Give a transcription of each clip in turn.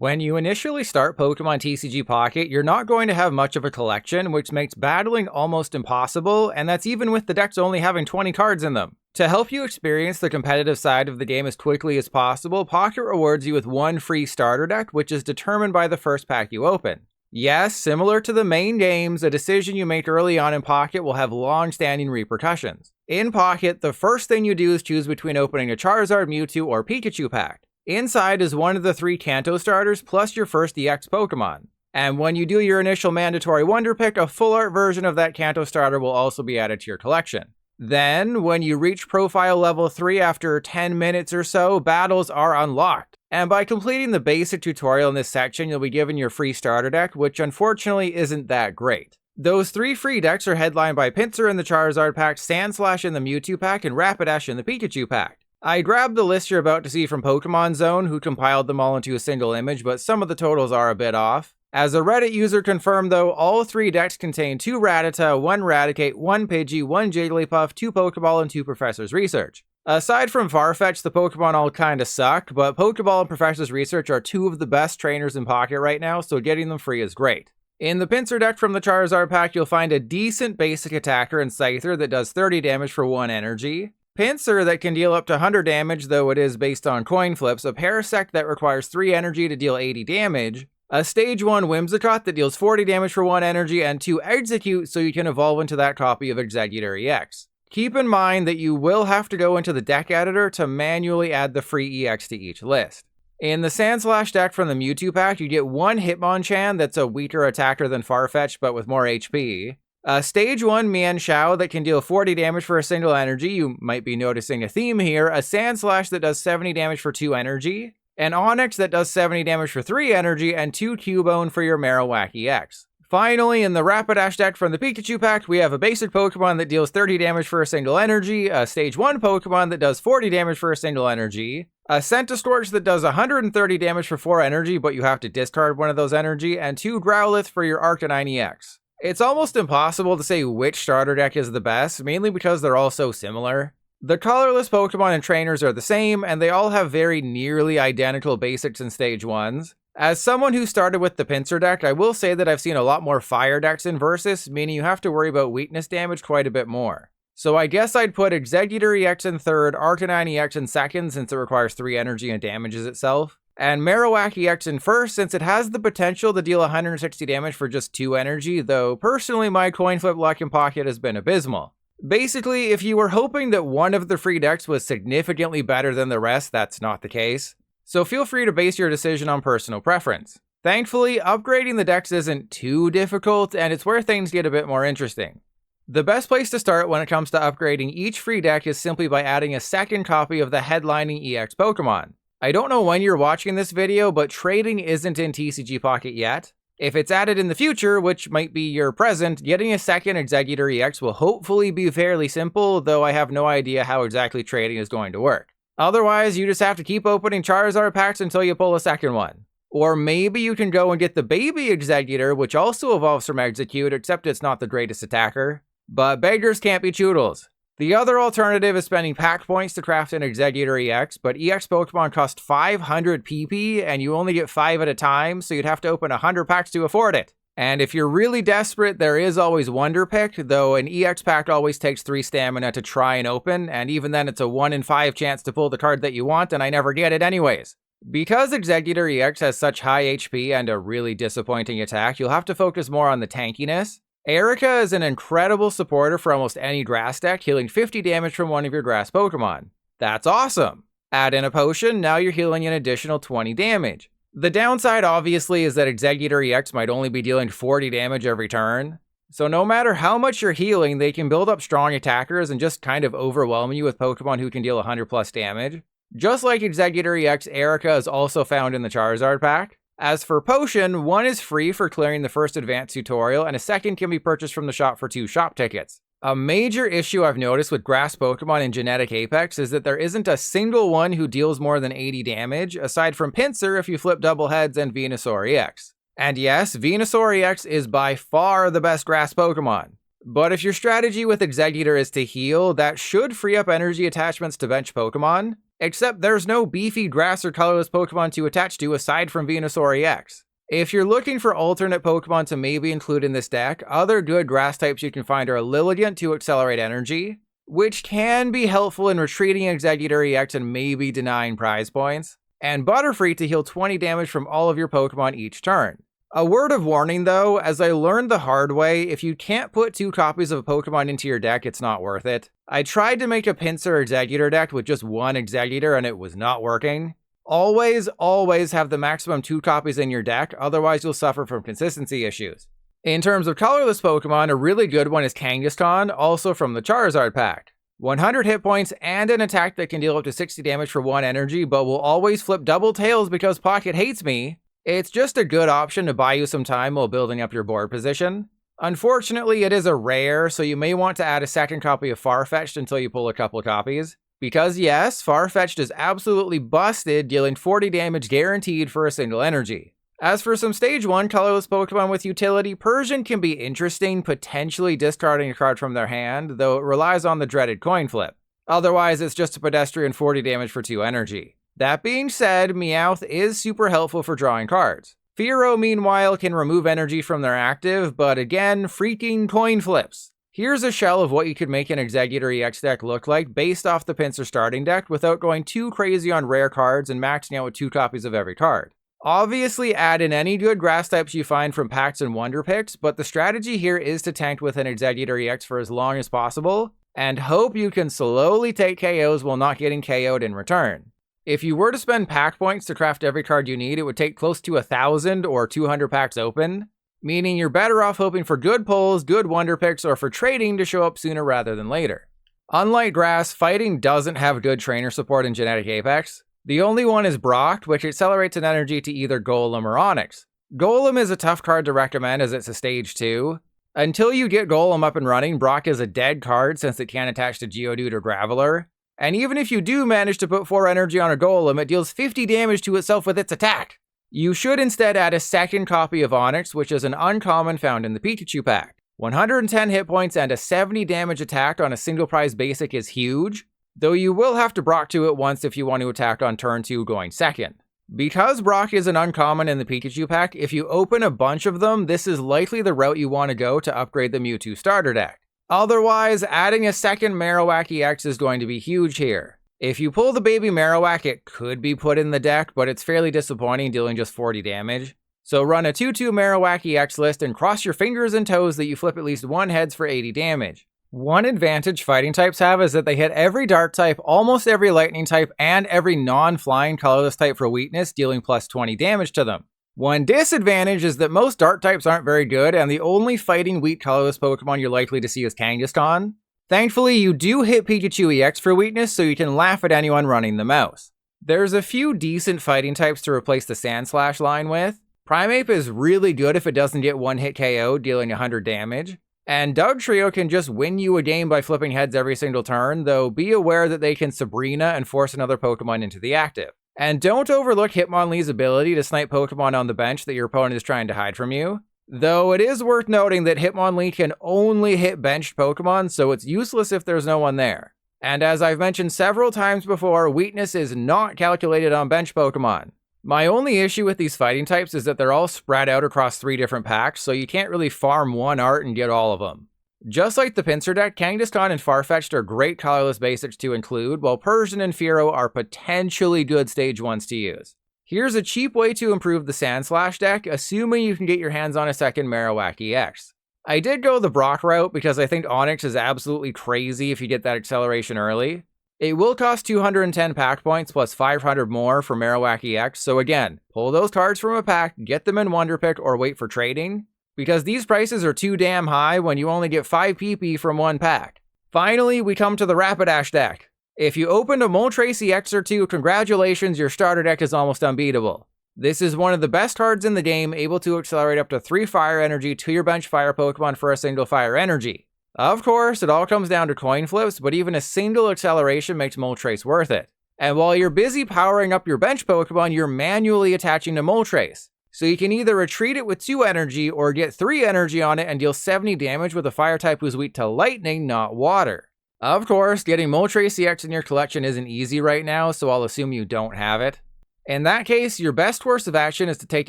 When you initially start Pokemon TCG Pocket, you're not going to have much of a collection, which makes battling almost impossible, and that's even with the decks only having 20 cards in them. To help you experience the competitive side of the game as quickly as possible, Pocket rewards you with one free starter deck, which is determined by the first pack you open. Yes, similar to the main games, a decision you make early on in Pocket will have long-standing repercussions. In Pocket, the first thing you do is choose between opening a Charizard, Mewtwo, or Pikachu pack. Inside is one of the 3 Kanto starters plus your first EX Pokemon. And when you do your initial mandatory Wonder Pick, a full art version of that Kanto starter will also be added to your collection. Then, when you reach Profile Level 3 after 10 minutes or so, battles are unlocked. And by completing the basic tutorial in this section, you'll be given your free starter deck, which unfortunately isn't that great. Those 3 free decks are headlined by Pinsir in the Charizard pack, Sandslash in the Mewtwo pack, and Rapidash in the Pikachu pack. I grabbed the list you're about to see from Pokemon Zone, who compiled them all into a single image, but some of the totals are a bit off. As a Reddit user confirmed though, all 3 decks contain 2 Rattata, 1 Raticate, 1 Pidgey, 1 Jigglypuff, 2 Pokeball, and 2 Professor's Research. Aside from Farfetch'd, the Pokemon all kinda suck, but Pokeball and Professor's Research are 2 of the best trainers in Pocket right now, so getting them free is great. In the Pinsir deck from the Charizard pack, you'll find a decent basic attacker in Scyther that does 30 damage for 1 energy. Pinsir that can deal up to 100 damage, though it is based on coin flips, a Parasect that requires 3 energy to deal 80 damage, a Stage 1 Whimsicott that deals 40 damage for 1 energy, and 2 Exeggutor so you can evolve into that copy of Exeggutor EX. Keep in mind that you will have to go into the deck editor to manually add the free EX to each list. In the Sandslash deck from the Mewtwo pack, you get 1 Hitmonchan that's a weaker attacker than Farfetch'd but with more HP. A Stage 1 Mienshao that can deal 40 damage for a single energy, you might be noticing a theme here, a Sandslash that does 70 damage for 2 energy, an Onix that does 70 damage for 3 energy, and 2 Cubone for your Marowak EX. Finally, in the Rapidash deck from the Pikachu pack, we have a basic Pokemon that deals 30 damage for a single energy, a Stage 1 Pokemon that does 40 damage for a single energy, a Centiskorch that does 130 damage for 4 energy, but you have to discard one of those energy, and 2 Growlithe for your Arcanine EX. It's almost impossible to say which starter deck is the best, mainly because they're all so similar. The colorless Pokemon and trainers are the same, and they all have very nearly identical basics and Stage 1s. As someone who started with the Pinsir deck, I will say that I've seen a lot more fire decks in Versus, meaning you have to worry about weakness damage quite a bit more. So I guess I'd put Exeggutor EX in 3rd, Arcanine EX in 2nd since it requires 3 energy and damages itself, and Marowak EX in 1st since it has the potential to deal 160 damage for just 2 energy, though personally my coin flip luck in Pocket has been abysmal. Basically, if you were hoping that one of the free decks was significantly better than the rest, that's not the case. So feel free to base your decision on personal preference. Thankfully, upgrading the decks isn't too difficult, and it's where things get a bit more interesting. The best place to start when it comes to upgrading each free deck is simply by adding a second copy of the headlining EX Pokemon. I don't know when you're watching this video, but trading isn't in TCG Pocket yet. If it's added in the future, which might be your present, getting a second Exeggutor EX will hopefully be fairly simple, though I have no idea how exactly trading is going to work. Otherwise, you just have to keep opening Charizard packs until you pull a second one. Or maybe you can go and get the baby Exeggutor, which also evolves from Execute, except it's not the greatest attacker. But beggars can't be choodles. The other alternative is spending pack points to craft an Exeggutor EX, but EX Pokemon cost 500 PP and you only get 5 at a time, so you'd have to open 100 packs to afford it. And if you're really desperate, there is always Wonder Pick, though an EX pack always takes 3 stamina to try and open, and even then it's a 1 in 5 chance to pull the card that you want, and I never get it anyways. Because Exeggutor EX has such high HP and a really disappointing attack, you'll have to focus more on the tankiness. Erica is an incredible supporter for almost any grass deck, healing 50 damage from one of your grass Pokemon. That's awesome! Add in a potion, now you're healing an additional 20 damage. The downside obviously is that Exeggutor EX might only be dealing 40 damage every turn. So no matter how much you're healing, they can build up strong attackers and just kind of overwhelm you with Pokemon who can deal 100 plus damage. Just like Exeggutor EX, Erica is also found in the Charizard pack. As for Potion, one is free for clearing the first advanced tutorial, and a second can be purchased from the shop for 2 shop tickets. A major issue I've noticed with grass Pokemon in Genetic Apex is that there isn't a single one who deals more than 80 damage, aside from Pinsir if you flip Double Heads and Venusaur EX. And yes, Venusaur EX is by far the best grass Pokemon. But if your strategy with Exeggutor is to heal, that should free up energy attachments to bench Pokemon. except there's no beefy grass or colorless Pokemon to attach to aside from Venusaur EX. If you're looking for alternate Pokemon to maybe include in this deck, other good grass types you can find are Lilligant to accelerate energy, which can be helpful in retreating Exeggutor EX and maybe denying prize points, and Butterfree to heal 20 damage from all of your Pokemon each turn. A word of warning though, as I learned the hard way, if you can't put 2 copies of a Pokemon into your deck, it's not worth it. I tried to make a Pinsir Exeggutor deck with just 1 Exeggutor and it was not working. Always have the maximum 2 copies in your deck, otherwise you'll suffer from consistency issues. In terms of colorless Pokemon, a really good one is Kangaskhan, also from the Charizard pack. 100 hit points and an attack that can deal up to 60 damage for 1 energy, but will always flip double tails because Pocket hates me. It's just a good option to buy you some time while building up your board position. Unfortunately, it is a rare, so you may want to add a second copy of Farfetch'd until you pull a couple copies. Because yes, Farfetch'd is absolutely busted, dealing 40 damage guaranteed for a single energy. As for some Stage 1 colorless Pokemon with utility, Persian can be interesting, potentially discarding a card from their hand, though it relies on the dreaded coin flip. Otherwise, it's just a pedestrian 40 damage for 2 energy. That being said, Meowth is super helpful for drawing cards. Fearow, meanwhile, can remove energy from their active, but again, freaking coin flips. Here's a shell of what you could make an Exeggutor EX deck look like based off the Pinsir starting deck without going too crazy on rare cards and maxing out with 2 copies of every card. Obviously add in any good grass types you find from packs and wonder picks, but the strategy here is to tank with an Exeggutor EX for as long as possible, and hope you can slowly take KOs while not getting KO'd in return. If you were to spend pack points to craft every card you need, it would take close to 1,000 or 200 packs open, meaning you're better off hoping for good pulls, good wonder picks, or for trading to show up sooner rather than later. Unlike grass, fighting doesn't have good trainer support in Genetic Apex. The only one is Brock, which accelerates an energy to either Golem or Onix. Golem is a tough card to recommend as it's a stage 2. Until you get Golem up and running, Brock is a dead card since it can't attach to Geodude or Graveler. And even if you do manage to put 4 energy on a Golem, it deals 50 damage to itself with its attack. You should instead add a second copy of Onix, which is an uncommon found in the Pikachu pack. 110 hit points and a 70 damage attack on a single prize basic is huge, though you will have to Brock to it once if you want to attack on turn 2 going second. Because Brock is an uncommon in the Pikachu pack, if you open a bunch of them, this is likely the route you want to go to upgrade the Mewtwo starter deck. Otherwise, adding a second Marowak EX is going to be huge here. If you pull the baby Marowak, it could be put in the deck, but it's fairly disappointing, dealing just 40 damage. So run a 2/2 Marowak EX list and cross your fingers and toes that you flip at least 1 heads for 80 damage. One advantage fighting types have is that they hit every dark type, almost every lightning type, and every non-flying colorless type for weakness, dealing plus 20 damage to them. One disadvantage is that most dark types aren't very good, and the only fighting weak colorless Pokemon you're likely to see is Kangaskhan. Thankfully, you do hit Pikachu EX for weakness, so you can laugh at anyone running the mouse. There's a few decent fighting types to replace the Sandslash line with. Primeape is really good if it doesn't get 1-hit KO, dealing 100 damage. And Dugtrio can just win you a game by flipping heads every single turn, though be aware that they can Sabrina and force another Pokemon into the active. And don't overlook Hitmonlee's ability to snipe Pokemon on the bench that your opponent is trying to hide from you. Though it is worth noting that Hitmonlee can only hit benched Pokemon, so it's useless if there's no one there. And as I've mentioned several times before, weakness is not calculated on bench Pokemon. My only issue with these fighting types is that they're all spread out across 3 different packs, so you can't really farm one art and get all of them. Just like the Pinsir deck, Kangaskhan and Farfetch'd are great colorless basics to include, while Persian and Fearow are potentially good stage 1s to use. Here's a cheap way to improve the Sandslash deck, assuming you can get your hands on a second Marowak EX. I did go the Brock route because I think Onix is absolutely crazy if you get that acceleration early. It will cost 210 pack points plus 500 more for Marowak EX, so again, pull those cards from a pack, get them in Wonder Pick, or wait for trading, because these prices are too damn high when you only get 5 PP from one pack. Finally, we come to the Rapidash deck. If you opened a Moltres EX or 2, congratulations, your starter deck is almost unbeatable. This is one of the best cards in the game, able to accelerate up to 3 fire energy to your bench fire Pokemon for a single fire energy. Of course, it all comes down to coin flips, but even a single acceleration makes Moltres worth it. And while you're busy powering up your bench Pokemon, you're manually attaching to Moltres. So you can either retreat it with 2 energy or get 3 energy on it and deal 70 damage with a fire type who's weak to lightning, not water. Of course, getting Moltres EX in your collection isn't easy right now, so I'll assume you don't have it. In that case, your best course of action is to take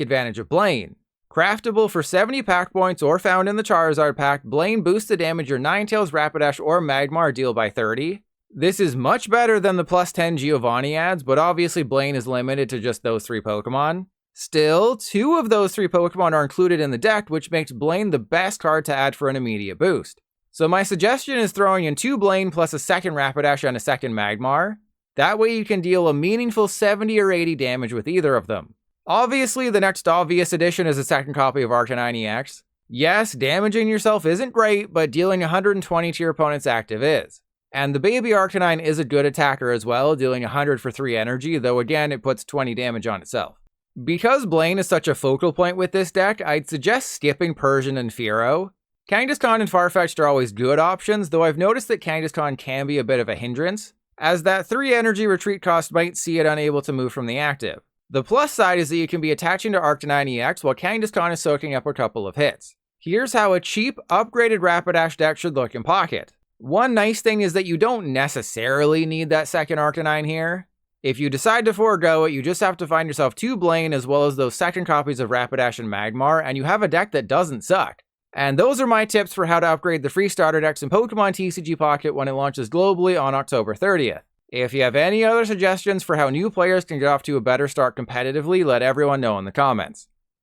advantage of Blaine. Craftable for 70 pack points or found in the Charizard pack, Blaine boosts the damage your Ninetales, Rapidash, or Magmar deal by 30. This is much better than the plus 10 Giovanni adds, but obviously Blaine is limited to just those 3 Pokemon. Still, 2 of those 3 Pokemon are included in the deck, which makes Blaine the best card to add for an immediate boost. So my suggestion is throwing in 2 Blaine plus a second Rapidash and a second Magmar. That way you can deal a meaningful 70 or 80 damage with either of them. Obviously, the next obvious addition is a second copy of Arcanine EX. Yes, damaging yourself isn't great, but dealing 120 to your opponent's active is. And the baby Arcanine is a good attacker as well, dealing 100 for 3 energy, though again it puts 20 damage on itself. Because Blaine is such a focal point with this deck, I'd suggest skipping Persian and Fearow. Kangaskhan and Farfetch'd are always good options, though I've noticed that Kangaskhan can be a bit of a hindrance, as that 3 energy retreat cost might see it unable to move from the active. The plus side is that you can be attaching to Arcanine EX while Kangaskhan is soaking up a couple of hits. Here's how a cheap, upgraded Rapidash deck should look in Pocket. One nice thing is that you don't necessarily need that second Arcanine here. If you decide to forego it, you just have to find yourself 2 Blaine as well as those second copies of Rapidash and Magmar, and you have a deck that doesn't suck. And those are my tips for how to upgrade the free starter decks in Pokemon TCG Pocket when it launches globally on October 30th. If you have any other suggestions for how new players can get off to a better start competitively, let everyone know in the comments.